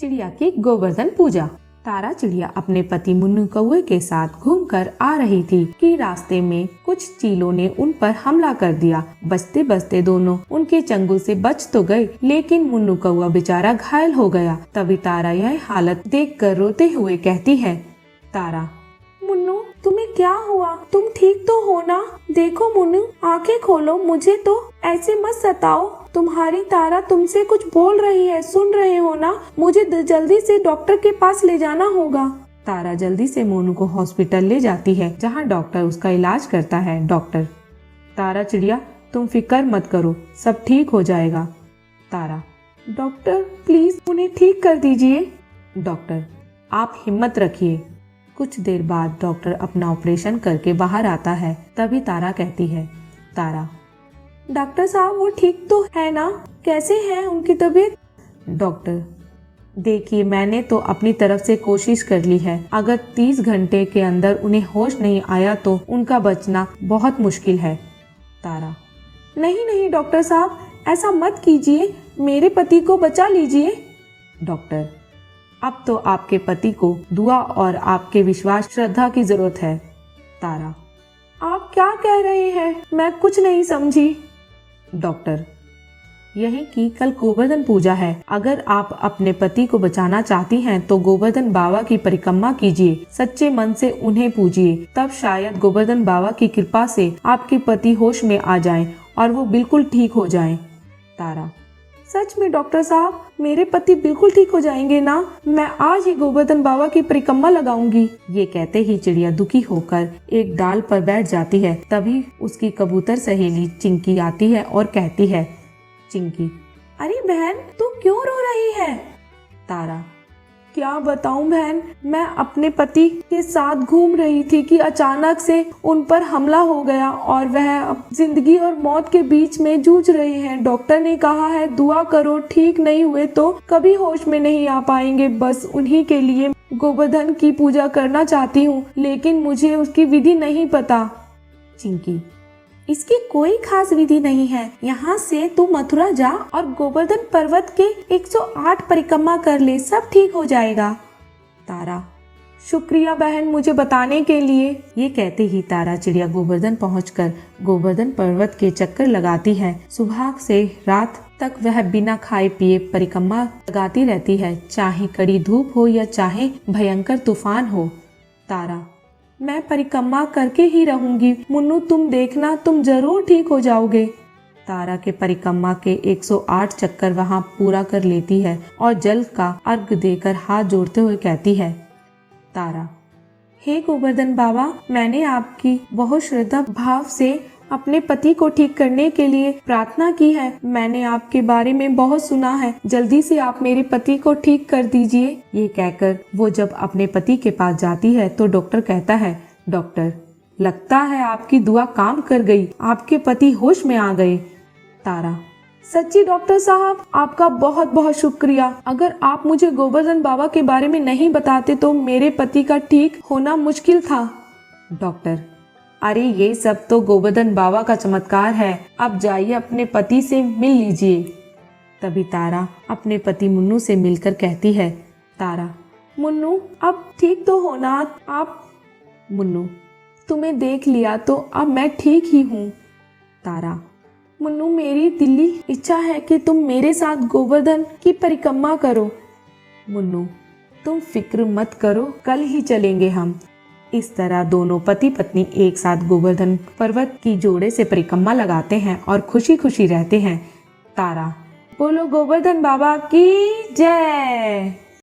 चिड़िया की गोवर्धन पूजा। तारा चिड़िया अपने पति मुन्नू कौवे के साथ घूमकर आ रही थी कि रास्ते में कुछ चीलों ने उन पर हमला कर दिया। बचते बचते दोनों उनके चंगुल से बच तो गए, लेकिन मुन्नू कौवा बेचारा घायल हो गया। तभी तारा यह हालत देखकर रोते हुए कहती है, तारा, मुन्नू तुम्हें क्या हुआ? तुम ठीक तो हो ना? देखो मुन्नू, आंखें खोलो, मुझे तो ऐसे मत सताओ। तुम्हारी तारा तुमसे कुछ बोल रही है, सुन रहे हो ना? मुझे जल्दी से डॉक्टर के पास ले जाना होगा। तारा जल्दी से मोनू को हॉस्पिटल ले जाती है, जहाँ डॉक्टर उसका इलाज करता है। डॉक्टर, तारा चिड़िया तुम फिक्र मत करो, सब ठीक हो जाएगा। तारा, डॉक्टर प्लीज उन्हें ठीक कर दीजिए। डॉक्टर, आप हिम्मत रखिए। कुछ देर बाद डॉक्टर अपना ऑपरेशन करके बाहर आता है। तभी तारा कहती है, तारा, डॉक्टर साहब वो ठीक तो है ना? कैसे है उनकी तबीयत? डॉक्टर, देखिए मैंने तो अपनी तरफ से कोशिश कर ली है। अगर 30 घंटे के अंदर उन्हें होश नहीं आया तो उनका बचना बहुत मुश्किल है। तारा, नहीं नहीं डॉक्टर साहब, ऐसा मत कीजिए, मेरे पति को बचा लीजिए। डॉक्टर, अब तो आपके पति को दुआ और आपके विश्वास श्रद्धा की जरूरत है। तारा, आप क्या कह रहे हैं? मैं कुछ नहीं समझी। डॉक्टर, यही कि कल गोवर्धन पूजा है। अगर आप अपने पति को बचाना चाहती हैं तो गोवर्धन बाबा की परिक्रमा कीजिए, सच्चे मन से उन्हें पूजिए, तब शायद गोवर्धन बाबा की कृपा से आपके पति होश में आ जाएं और वो बिल्कुल ठीक हो जाएं। तारा, सच में डॉक्टर साहब, मेरे पति बिल्कुल ठीक हो जाएंगे ना? मैं आज ही गोवर्धन बाबा की परिक्रमा लगाऊंगी। ये कहते ही चिड़िया दुखी होकर एक डाल पर बैठ जाती है। तभी उसकी कबूतर सहेली चिंकी आती है और कहती है, चिंकी, अरे बहन, तू क्यों रो रही है? तारा, क्या बताऊं बहन, मैं अपने पति के साथ घूम रही थी कि अचानक से उन पर हमला हो गया और वह अब जिंदगी और मौत के बीच में जूझ रहे हैं। डॉक्टर ने कहा है दुआ करो, ठीक नहीं हुए तो कभी होश में नहीं आ पाएंगे। बस उन्हीं के लिए गोवर्धन की पूजा करना चाहती हूँ, लेकिन मुझे उसकी विधि नहीं पता। चिंकी, इसकी कोई खास विधि नहीं है। यहाँ से तू मथुरा जा और गोवर्धन पर्वत के 108 परिक्रमा कर ले, सब ठीक हो जाएगा। तारा, शुक्रिया बहन मुझे बताने के लिए। ये कहते ही तारा चिड़िया गोवर्धन पहुंचकर गोवर्धन पर्वत के चक्कर लगाती है। सुबह से रात तक वह बिना खाए पिए परिक्रमा लगाती रहती है, चाहे कड़ी धूप हो या चाहे भयंकर तूफान हो। तारा, मैं परिक्रमा करके ही रहूंगी मुन्नू, तुम देखना, तुम जरूर ठीक हो जाओगे। तारा के परिक्रमा के 108 चक्कर वहां पूरा कर लेती है और जल का अर्घ देकर हाथ जोड़ते हुए कहती है, तारा, हे गोवर्धन बाबा, मैंने आपकी बहुत श्रद्धा भाव से अपने पति को ठीक करने के लिए प्रार्थना की है। मैंने आपके बारे में बहुत सुना है, जल्दी से आप मेरे पति को ठीक कर दीजिए। ये कहकर वो जब अपने पति के पास जाती है तो डॉक्टर कहता है, डॉक्टर, लगता है आपकी दुआ काम कर गई, आपके पति होश में आ गए। तारा, सच्ची डॉक्टर साहब, आपका बहुत बहुत शुक्रिया। अगर आप मुझे गोवर्धन बाबा के बारे में नहीं बताते तो मेरे पति का ठीक होना मुश्किल था। डॉक्टर, अरे ये सब तो गोवर्धन बाबा का चमत्कार है, अब जाइए अपने पति से मिल लीजिए। तभी तारा अपने पति मुन्नू से मिलकर कहती है, तारा, मुन्नू अब ठीक तो हो ना आप? मुन्नू, तुम्हें देख लिया तो अब मैं ठीक ही हूँ। तारा, मुन्नू मेरी दिली इच्छा है कि तुम मेरे साथ गोवर्धन की परिक्रमा करो। मुन्नू, तुम फिक्र मत करो, कल ही चलेंगे हम। इस तरह दोनों पति पत्नी एक साथ गोवर्धन पर्वत की जोड़े से परिक्रमा लगाते हैं और खुशी खुशी रहते हैं। तारा, बोलो गोवर्धन बाबा की जय।